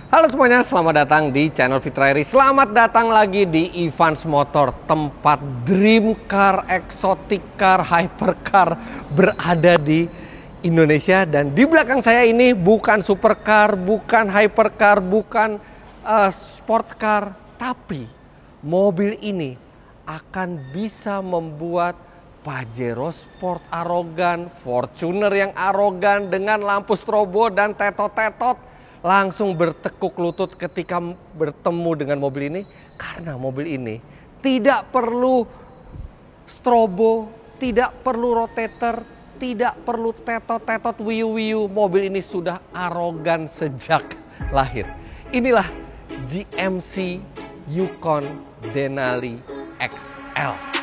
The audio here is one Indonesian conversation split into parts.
Halo semuanya, selamat datang di channel Fitra Eri. Selamat datang lagi di Evans Motor, tempat dream car, exotic car, hypercar berada di Indonesia. Dan di belakang saya ini bukan supercar, bukan hypercar, bukan sport car, tapi mobil ini akan bisa membuat Pajero Sport arogan, Fortuner yang arogan dengan lampu strobo dan tetot-tetot langsung bertekuk lutut ketika bertemu dengan mobil ini, karena mobil ini tidak perlu strobo, tidak perlu rotator, tidak perlu tetot-tetot wiu-wiu. Mobil ini sudah arogan sejak lahir. Inilah GMC Yukon Denali XL.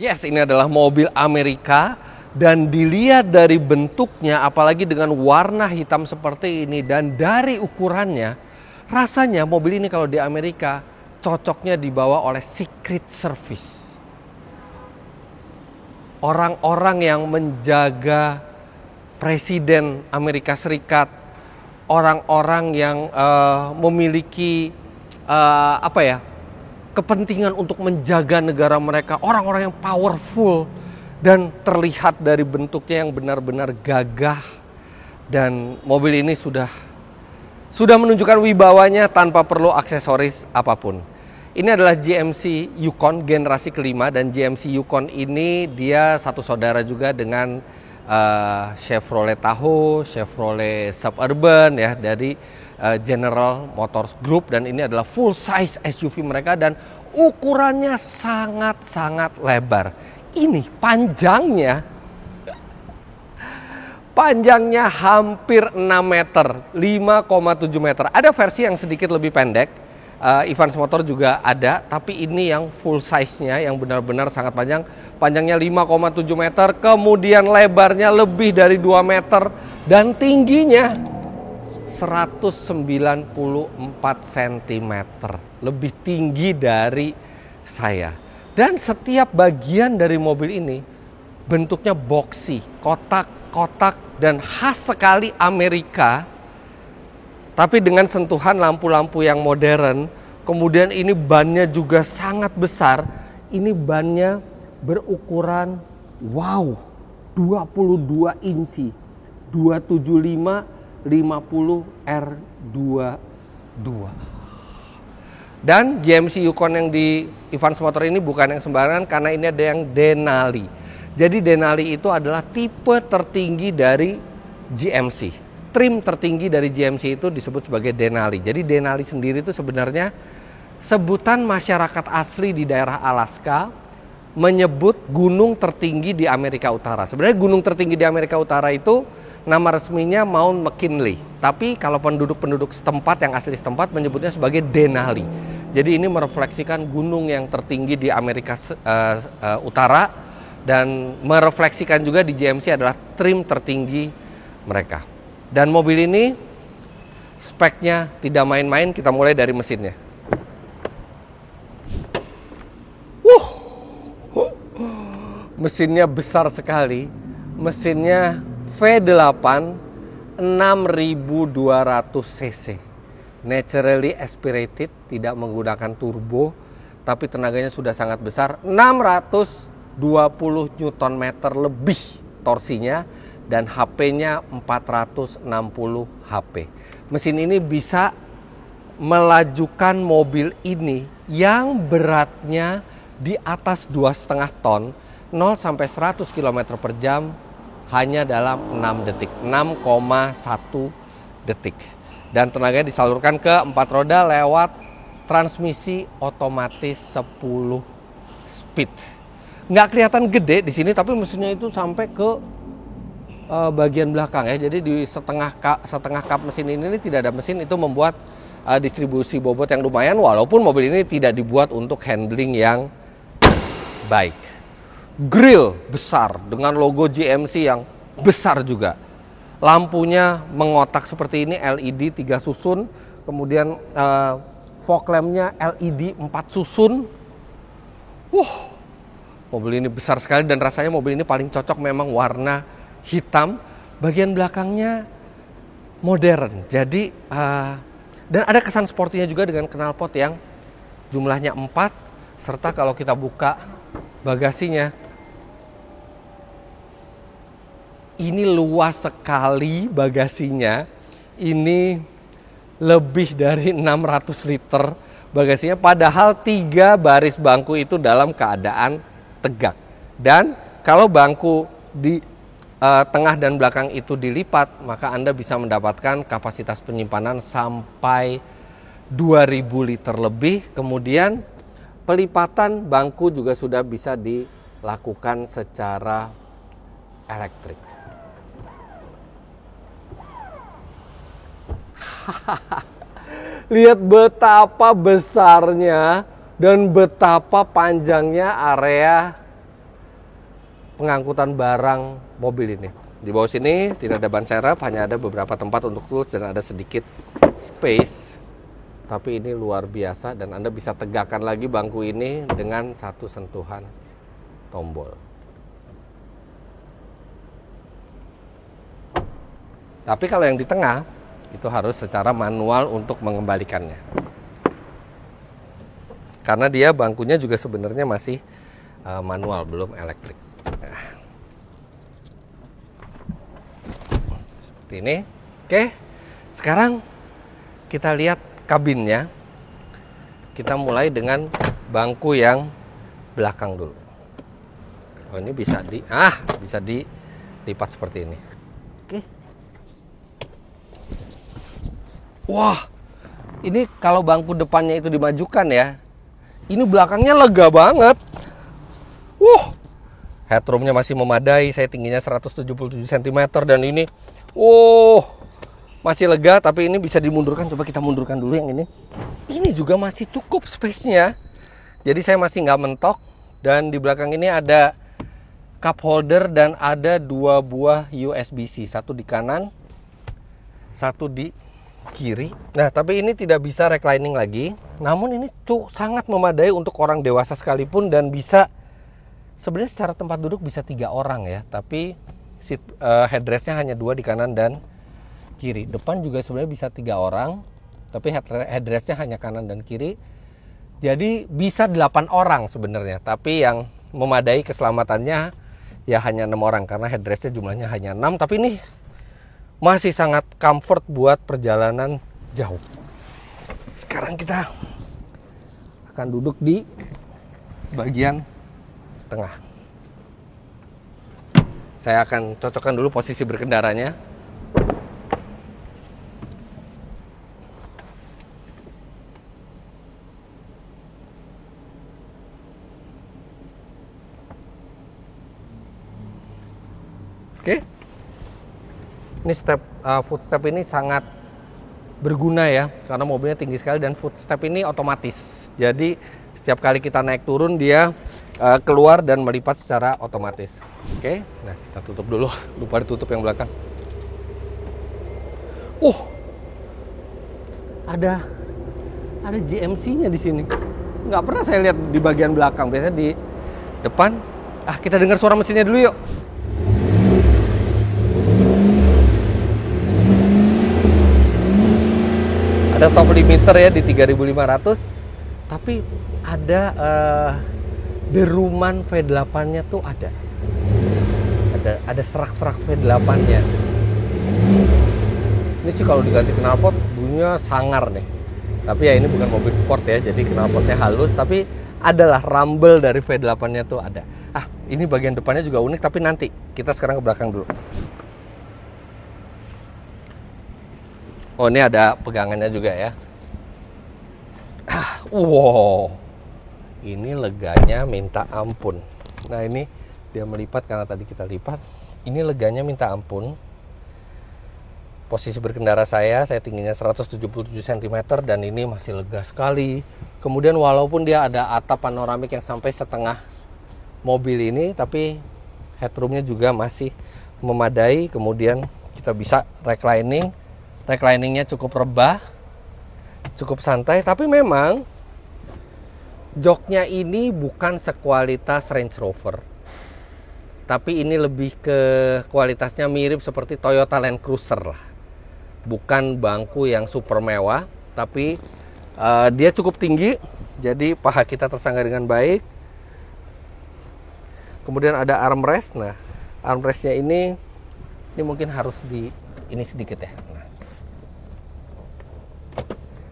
Yes, ini adalah mobil Amerika dan dilihat dari bentuknya, apalagi dengan warna hitam seperti ini dan dari ukurannya, rasanya mobil ini kalau di Amerika cocoknya dibawa oleh Secret Service. Orang-orang yang menjaga Presiden Amerika Serikat, orang-orang yang memiliki kepentingan untuk menjaga negara mereka, orang-orang yang powerful, dan terlihat dari bentuknya yang benar-benar gagah. Dan mobil ini sudah menunjukkan wibawanya tanpa perlu aksesoris apapun. Ini adalah GMC Yukon generasi kelima, dan GMC Yukon ini dia satu saudara juga dengan Chevrolet Tahoe, Chevrolet Suburban ya, dari General Motors Group, dan ini adalah full size SUV mereka dan ukurannya sangat-sangat lebar. Ini panjangnya hampir 6 meter, 5,7 meter. Ada versi yang sedikit lebih pendek, Evans Motor juga ada, tapi ini yang full size-nya yang benar-benar sangat panjang. Panjangnya 5,7 meter, kemudian lebarnya lebih dari 2 meter dan tingginya 194 cm, lebih tinggi dari saya. Dan setiap bagian dari mobil ini bentuknya boxy, kotak-kotak dan khas sekali Amerika, tapi dengan sentuhan lampu-lampu yang modern. Kemudian ini bannya juga sangat besar. Ini bannya berukuran 22 inci, 275 50 R22. Dan GMC Yukon yang di Evans Motor ini bukan yang sembarangan, karena ini ada yang Denali. Jadi Denali itu adalah tipe tertinggi dari GMC. Trim tertinggi dari GMC itu disebut sebagai Denali. Jadi Denali sendiri itu sebenarnya sebutan masyarakat asli di daerah Alaska menyebut gunung tertinggi di Amerika Utara. Sebenarnya gunung tertinggi di Amerika Utara itu nama resminya Mount McKinley, tapi kalau penduduk-penduduk setempat yang asli setempat menyebutnya sebagai Denali. Jadi ini merefleksikan gunung yang tertinggi di Amerika Utara, dan merefleksikan juga di GMC adalah trim tertinggi mereka. Dan mobil ini speknya tidak main-main. Kita mulai dari mesinnya. Mesinnya besar sekali. Mesinnya V8 6200 cc, naturally aspirated, tidak menggunakan turbo, tapi tenaganya sudah sangat besar. 620 Nm lebih torsinya, dan HP-nya 460 HP. Mesin ini bisa melajukan mobil ini yang beratnya di atas 2,5 ton, 0 sampai 100 km per jam hanya dalam 6 detik, 6,1 detik. Dan tenaganya disalurkan ke 4 roda lewat transmisi otomatis 10 speed. Nggak kelihatan gede di sini, tapi mesinnya itu sampai ke bagian belakang ya. Jadi di setengah kap mesin ini tidak ada mesin, itu membuat distribusi bobot yang lumayan, walaupun mobil ini tidak dibuat untuk handling yang baik. Grill besar dengan logo GMC yang besar juga. lampunya mengotak seperti ini, LED 3 susun, kemudian fog lampnya LED 4 susun. Mobil ini besar sekali dan rasanya mobil ini paling cocok memang warna hitam. Bagian belakangnya modern, jadi dan ada kesan sportinya juga dengan knalpot yang jumlahnya 4, serta kalau kita buka bagasinya, ini luas sekali bagasinya. Ini lebih dari 600 liter bagasinya, padahal 3 baris bangku itu dalam keadaan tegak. Dan kalau bangku di tengah dan belakang itu dilipat, maka Anda bisa mendapatkan kapasitas penyimpanan sampai 2000 liter lebih. Kemudian pelipatan bangku juga sudah bisa dilakukan secara elektrik. Lihat betapa besarnya dan betapa panjangnya area pengangkutan barang mobil ini. Di bawah sini tidak ada ban serep, hanya ada beberapa tempat untuk tools dan ada sedikit space. Tapi ini luar biasa dan Anda bisa tegakkan lagi bangku ini dengan satu sentuhan tombol. Tapi kalau yang di tengah itu harus secara manual untuk mengembalikannya. Karena dia bangkunya juga sebenarnya masih manual, belum elektrik. Seperti ini. Oke, sekarang kita lihat kabinnya. Kita mulai dengan bangku yang belakang dulu. Oh, ini bisa dilipat seperti ini. Oke. Wah, ini kalau bangku depannya itu dimajukan ya, ini belakangnya lega banget. Headroomnya masih memadai, saya tingginya 177 cm dan ini masih lega, tapi ini bisa dimundurkan. Coba kita mundurkan dulu yang ini. Ini juga masih cukup space-nya. Jadi saya masih nggak mentok. Dan di belakang ini ada cup holder dan ada 2 buah USB-C. Satu di kanan, satu di kiri. Nah, tapi ini tidak bisa reclining lagi. Namun ini sangat memadai untuk orang dewasa sekalipun dan bisa, sebenarnya secara tempat duduk bisa 3 orang ya. Tapi headrestnya hanya 2 di kanan dan kiri. Depan juga sebenarnya bisa 3 orang, tapi headrestnya hanya kanan dan kiri. Jadi bisa 8 orang sebenarnya. Tapi yang memadai keselamatannya ya hanya 6 orang karena headrestnya jumlahnya hanya 6. Tapi ini masih sangat comfort buat perjalanan jauh. Sekarang kita akan duduk di bagian tengah. Saya akan cocokkan dulu posisi berkendaranya. Oke. Ini footstep ini sangat berguna ya, karena mobilnya tinggi sekali dan footstep ini otomatis. Jadi setiap kali kita naik turun dia keluar dan melipat secara otomatis. Oke, nah kita tutup dulu, lupa ditutup yang belakang. Ada GMC-nya di sini. Nggak pernah saya lihat di bagian belakang, biasanya di depan. Kita dengar suara mesinnya dulu yuk. Ada stop limiter ya di 3500, tapi ada deruman V8-nya tuh ada serak-serak V8-nya. Ini sih kalau diganti knalpot bunyinya sangar nih. Tapi ya ini bukan mobil sport ya, jadi knalpotnya halus, tapi adalah rumble dari V8-nya tuh ada. Ini bagian depannya juga unik, tapi nanti kita sekarang ke belakang dulu. Oh, ini ada pegangannya juga ya. Ini leganya minta ampun. Nah, ini dia melipat karena tadi kita lipat. Ini leganya minta ampun. Posisi berkendara saya tingginya 177 cm dan ini masih lega sekali. Kemudian walaupun dia ada atap panoramik yang sampai setengah mobil ini, tapi headroomnya juga masih memadai. Kemudian kita bisa reclining. Recliningnya cukup rebah, cukup santai. Tapi memang joknya ini bukan sekualitas Range Rover, tapi ini lebih ke kualitasnya mirip seperti Toyota Land Cruiser lah. Bukan bangku yang super mewah, tapi dia cukup tinggi, jadi paha kita tersangga dengan baik. Kemudian ada armrest. Nah, armrestnya ini mungkin harus ini sedikit ya.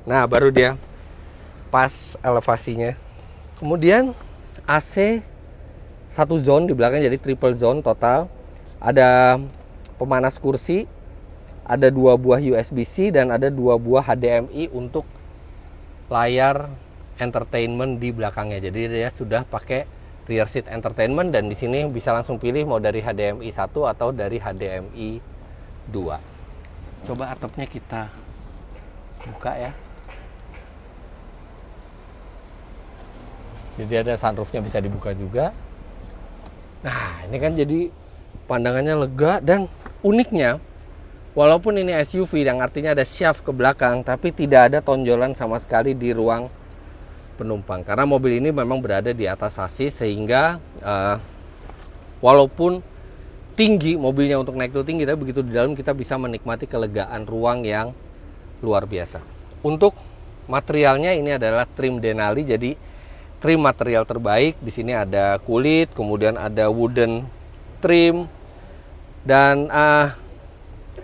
Nah, baru dia pas elevasinya. Kemudian AC satu zone di belakang, jadi triple zone total. Ada pemanas kursi, ada 2 buah USB-C, dan ada 2 buah HDMI untuk layar entertainment di belakangnya. Jadi dia sudah pakai rear seat entertainment, dan di sini bisa langsung pilih mau dari HDMI 1 atau dari HDMI 2. Coba atapnya kita buka ya. Jadi ada sunroofnya bisa dibuka juga. Nah, ini kan jadi pandangannya lega, dan uniknya walaupun ini SUV yang artinya ada shaft ke belakang, tapi tidak ada tonjolan sama sekali di ruang penumpang. Karena mobil ini memang berada di atas sasis, sehingga walaupun tinggi mobilnya, untuk naik itu tinggi, tapi begitu di dalam kita bisa menikmati kelegaan ruang yang luar biasa. Untuk materialnya ini adalah trim Denali, jadi trim material terbaik. Di sini ada kulit, kemudian ada wooden trim, dan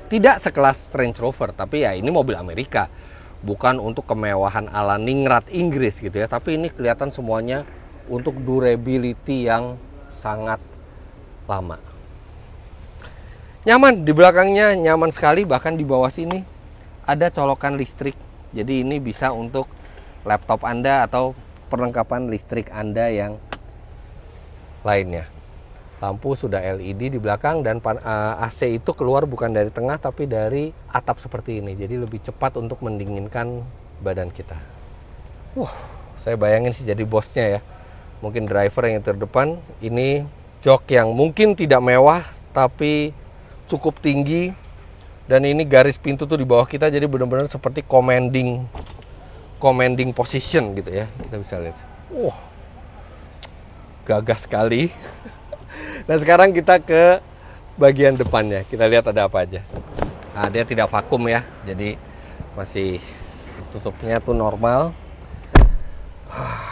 tidak sekelas Range Rover, tapi ya ini mobil Amerika, bukan untuk kemewahan ala ningrat Inggris gitu ya. Tapi ini kelihatan semuanya untuk durability yang sangat lama. Nyaman di belakangnya, nyaman sekali. Bahkan di bawah sini ada colokan listrik, jadi ini bisa untuk laptop Anda atau perlengkapan listrik Anda yang lainnya. Lampu sudah LED di belakang, dan AC itu keluar bukan dari tengah tapi dari atap seperti ini. Jadi lebih cepat untuk mendinginkan badan kita. Wah, saya bayangin sih jadi bosnya ya. Mungkin driver yang terdepan. Ini jok yang mungkin tidak mewah tapi cukup tinggi, dan ini garis pintu tuh di bawah kita, jadi benar-benar seperti commanding position gitu ya. Kita bisa lihat. Wah, gagah sekali. Nah, sekarang kita ke bagian depannya. Kita lihat ada apa aja. Nah, dia tidak vakum ya, jadi masih tutupnya tuh normal.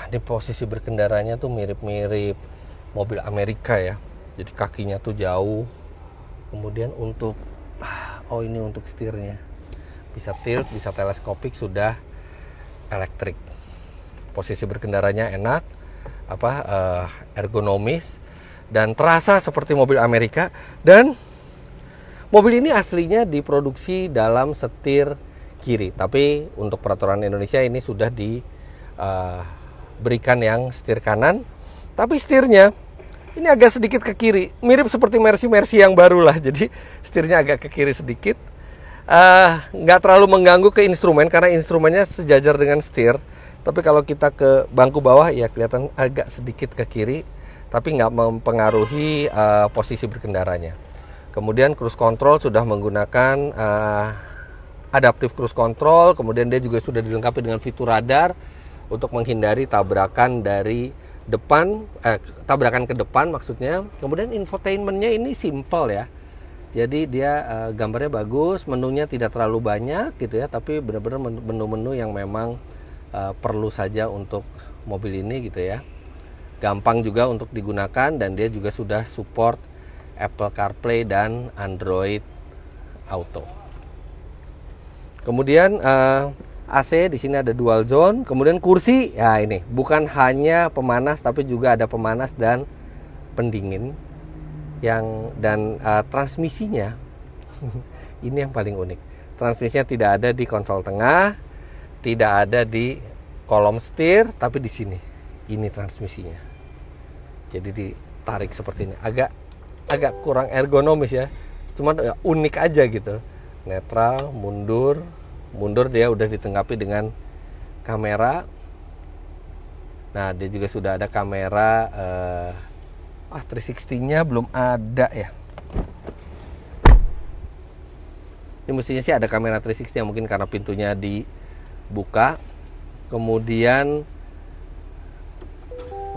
Ini posisi berkendaranya tuh mirip-mirip mobil Amerika ya. Jadi kakinya tuh jauh. Kemudian untuk ini untuk setirnya. Bisa tilt, bisa teleskopik, sudah elektrik. Posisi berkendaranya enak, ergonomis, dan terasa seperti mobil Amerika. Dan mobil ini aslinya diproduksi dalam setir kiri, tapi untuk peraturan Indonesia ini sudah diberikan yang setir kanan. Tapi setirnya ini agak sedikit ke kiri, mirip seperti Mercy yang baru lah. Jadi setirnya agak ke kiri sedikit. Nggak terlalu mengganggu ke instrumen karena instrumennya sejajar dengan setir. Tapi kalau kita ke bangku bawah ya kelihatan agak sedikit ke kiri, tapi nggak mempengaruhi posisi berkendaranya. Kemudian cruise control sudah menggunakan adaptive cruise control. Kemudian dia juga sudah dilengkapi dengan fitur radar untuk menghindari tabrakan dari depan, tabrakan ke depan maksudnya. Kemudian infotainmentnya ini simple ya. Jadi dia gambarnya bagus, menunya tidak terlalu banyak gitu ya, tapi benar-benar menu-menu yang memang perlu saja untuk mobil ini gitu ya. Gampang juga untuk digunakan, dan dia juga sudah support Apple CarPlay dan Android Auto. Kemudian AC di sini ada dual zone. Kemudian kursi, ya ini bukan hanya pemanas tapi juga ada pemanas dan pendingin. Transmisinya ini yang paling unik. Transmisinya tidak ada di konsol tengah, tidak ada di kolom setir, tapi di sini. Ini transmisinya. Jadi ditarik seperti ini. Agak kurang ergonomis ya. Cuma unik aja gitu. Netral, mundur dia udah ditenggapi dengan kamera. Nah, dia juga sudah ada kamera 360-nya belum ada ya. Ini mestinya sih ada kamera 360 yang mungkin karena pintunya dibuka. Kemudian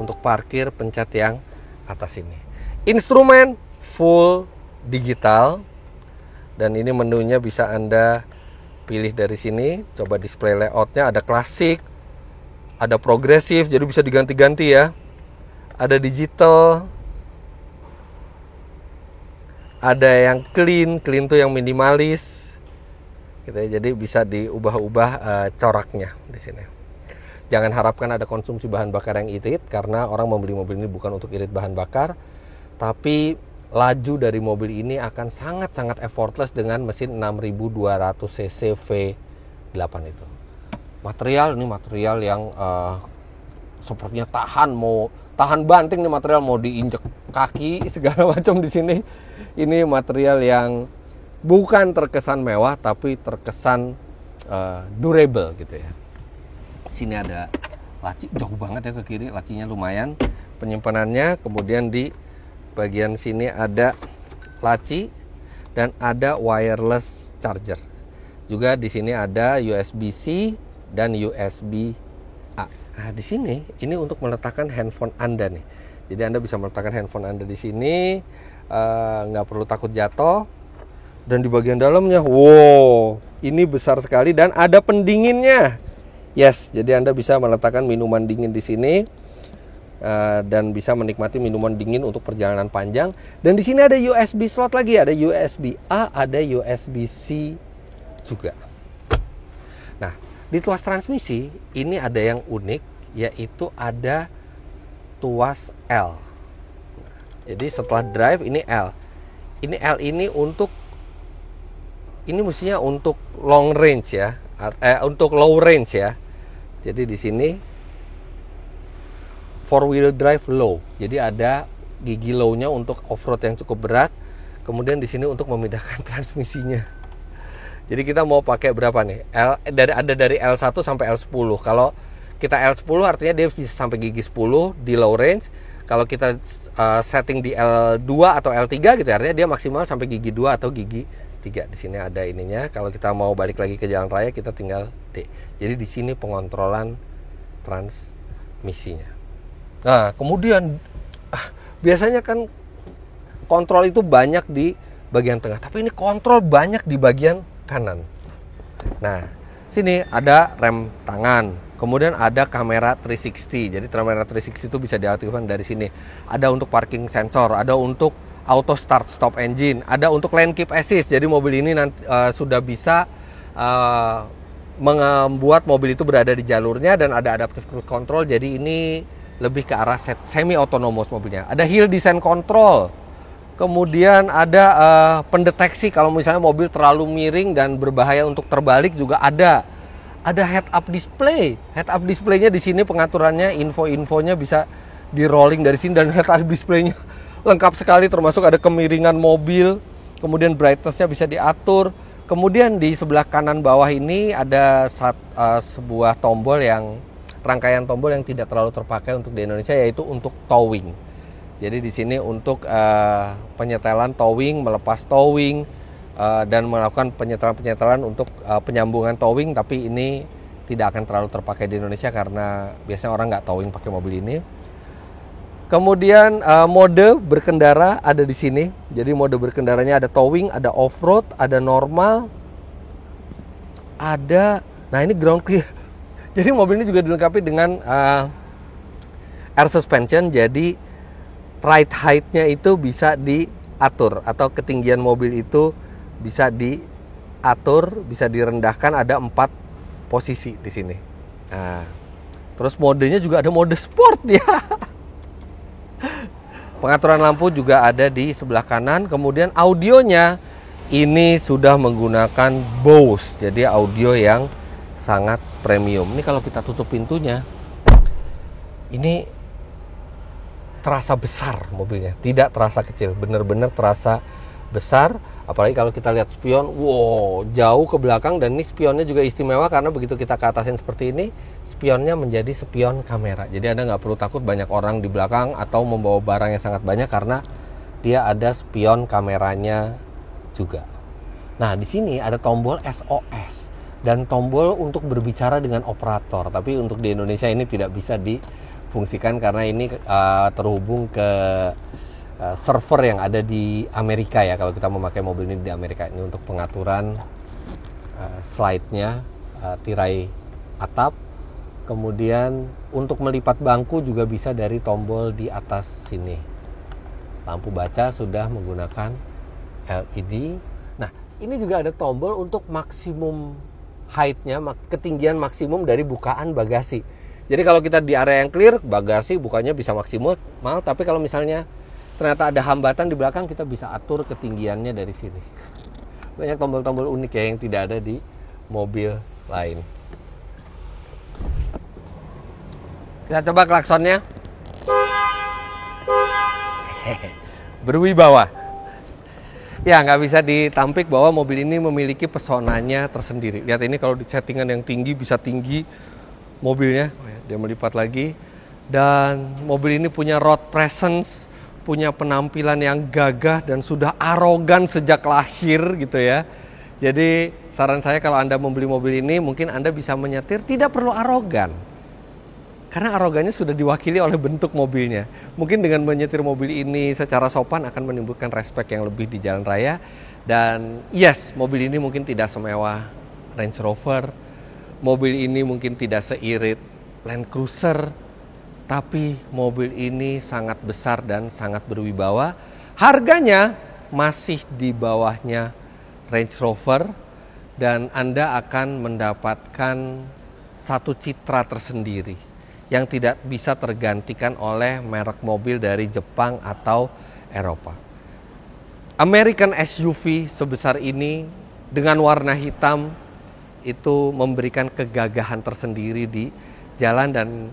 untuk parkir pencet yang atas ini. Instrumen full digital. Dan ini menunya bisa Anda pilih dari sini. Coba display layoutnya, ada klasik, ada progresif, jadi bisa diganti-ganti ya. Ada digital, ada yang clean tuh yang minimalis, gitu ya. Jadi bisa diubah-ubah coraknya di sini. Jangan harapkan ada konsumsi bahan bakar yang irit, karena orang membeli mobil ini bukan untuk irit bahan bakar, tapi laju dari mobil ini akan sangat-sangat effortless dengan mesin 6200 cc V8 itu. Material yang sepertinya tahan banting nih, material mau diinjek kaki segala macam di sini. Ini material yang bukan terkesan mewah tapi terkesan durable gitu ya. Sini ada laci, jauh banget ya ke kiri, lacinya lumayan penyimpanannya. Kemudian di bagian sini ada laci dan ada wireless charger. Juga di sini ada USB-C dan USB-A. Nah, di sini ini untuk meletakkan handphone Anda nih. Jadi Anda bisa meletakkan handphone Anda di sini, nggak perlu takut jatuh. Dan di bagian dalamnya, wow, ini besar sekali dan ada pendinginnya. Yes, jadi Anda bisa meletakkan minuman dingin di sini dan bisa menikmati minuman dingin untuk perjalanan panjang. Dan di sini ada USB slot lagi, ada USB-A, ada USB-C juga. Nah, di tuas transmisi ini ada yang unik, yaitu ada tuas L. Jadi setelah drive ini L. Ini L ini mestinya untuk long range ya, untuk low range ya. Jadi di sini 4-wheel drive low. Jadi ada gigi low-nya untuk off-road yang cukup berat. Kemudian di sini untuk memindahkan transmisinya. Jadi kita mau pakai berapa nih? Ada dari L1 sampai L10. Kalau kita L10 artinya dia bisa sampai gigi 10 di low range. Kalau kita setting di L2 atau L3 gitu artinya dia maksimal sampai gigi 2 atau gigi 3. Di sini ada ininya. Kalau kita mau balik lagi ke jalan raya kita tinggal D. Jadi di sini pengontrolan transmisinya. Nah, kemudian biasanya kan kontrol itu banyak di bagian tengah, tapi ini kontrol banyak di bagian kanan. Nah, sini ada rem tangan, kemudian ada kamera 360. Jadi kamera 360 itu bisa diaktifkan dari sini. Ada untuk parking sensor, ada untuk auto start stop engine, ada untuk lane keep assist. Jadi mobil ini nanti sudah bisa membuat mobil itu berada di jalurnya, dan ada adaptive cruise control. Jadi ini lebih ke arah semi autonomous mobilnya. Ada hill descent control. Kemudian ada pendeteksi kalau misalnya mobil terlalu miring dan berbahaya untuk terbalik juga ada. Ada head up display. Head up displaynya di sini pengaturannya, info-infonya bisa di rolling dari sini, dan head up displaynya lengkap sekali, termasuk ada kemiringan mobil. Kemudian brightness-nya bisa diatur. Kemudian di sebelah kanan bawah ini ada sebuah tombol rangkaian tombol yang tidak terlalu terpakai untuk di Indonesia, yaitu untuk towing. Jadi di sini untuk penyetelan towing, melepas towing, dan melakukan penyetelan untuk penyambungan towing. Tapi ini tidak akan terlalu terpakai di Indonesia karena biasanya orang nggak towing pakai mobil ini. Kemudian mode berkendara ada di sini. Jadi mode berkendaranya ada towing, ada off-road, ada normal, ada. Nah ini ground clear. Jadi mobil ini juga dilengkapi dengan air suspension. Jadi ride height-nya itu bisa diatur, atau ketinggian mobil itu bisa diatur, bisa direndahkan. Ada 4 posisi di sini. Nah, terus modenya juga ada mode sport ya. Pengaturan lampu juga ada di sebelah kanan. Kemudian audionya ini sudah menggunakan Bose, jadi audio yang sangat premium. Ini kalau kita tutup pintunya, ini terasa besar mobilnya, tidak terasa kecil, benar-benar terasa besar. Apalagi kalau kita lihat spion, wow, jauh ke belakang. Dan ini spionnya juga istimewa karena begitu kita ke atasin seperti ini, spionnya menjadi spion kamera. Jadi Anda nggak perlu takut banyak orang di belakang atau membawa barang yang sangat banyak, karena dia ada spion kameranya juga. Nah, di sini ada tombol SOS dan tombol untuk berbicara dengan operator. Tapi untuk di Indonesia ini tidak bisa difungsikan karena ini terhubung ke server yang ada di Amerika ya. Kalau kita memakai mobil ini di Amerika, ini untuk pengaturan slide-nya, tirai atap. Kemudian untuk melipat bangku juga bisa dari tombol di atas sini. Lampu baca sudah menggunakan LED. Nah, ini juga ada tombol untuk maksimum height-nya, ketinggian maksimum dari bukaan bagasi. Jadi kalau kita di area yang clear, bagasi bukanya bisa maksimal, tapi kalau misalnya ternyata ada hambatan di belakang, kita bisa atur ketinggiannya dari sini. Banyak tombol-tombol unik ya yang tidak ada di mobil lain. Kita coba klaksonnya. Berwibawa. Ya, nggak bisa ditampik bahwa mobil ini memiliki pesonanya tersendiri. Lihat ini kalau di settingan yang tinggi, bisa tinggi mobilnya. Dia melipat lagi. Dan mobil ini punya road presence, punya penampilan yang gagah dan sudah arogan sejak lahir gitu ya. Jadi saran saya kalau Anda membeli mobil ini, mungkin Anda bisa menyetir tidak perlu arogan. Karena arogannya sudah diwakili oleh bentuk mobilnya. Mungkin dengan menyetir mobil ini secara sopan akan menimbulkan respek yang lebih di jalan raya. Dan yes, mobil ini mungkin tidak semewah Range Rover. Mobil ini mungkin tidak seirit Land Cruiser. Tapi mobil ini sangat besar dan sangat berwibawa. Harganya masih di bawahnya Range Rover. Dan Anda akan mendapatkan satu citra tersendiri yang tidak bisa tergantikan oleh merek mobil dari Jepang atau Eropa. American SUV sebesar ini dengan warna hitam itu memberikan kegagahan tersendiri di jalan dan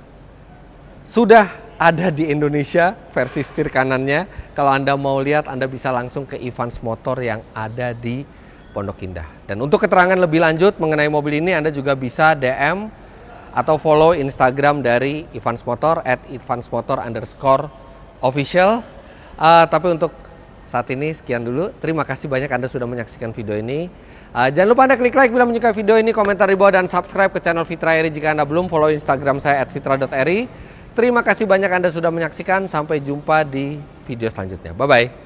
sudah ada di Indonesia versi setir kanannya. Kalau Anda mau lihat, Anda bisa langsung ke Evans Motor yang ada di Pondok Indah. Dan untuk keterangan lebih lanjut mengenai mobil ini, Anda juga bisa DM atau follow Instagram dari Evans Motor @evansmotor_official. Tapi untuk saat ini sekian dulu. Terima kasih banyak Anda sudah menyaksikan video ini. Jangan lupa Anda klik like bila menyukai video ini, komentar di bawah, dan subscribe ke channel Fitra Eri jika Anda belum. Follow Instagram saya @fitra.eri. Terima kasih banyak Anda sudah menyaksikan. Sampai jumpa di video selanjutnya. Bye-bye.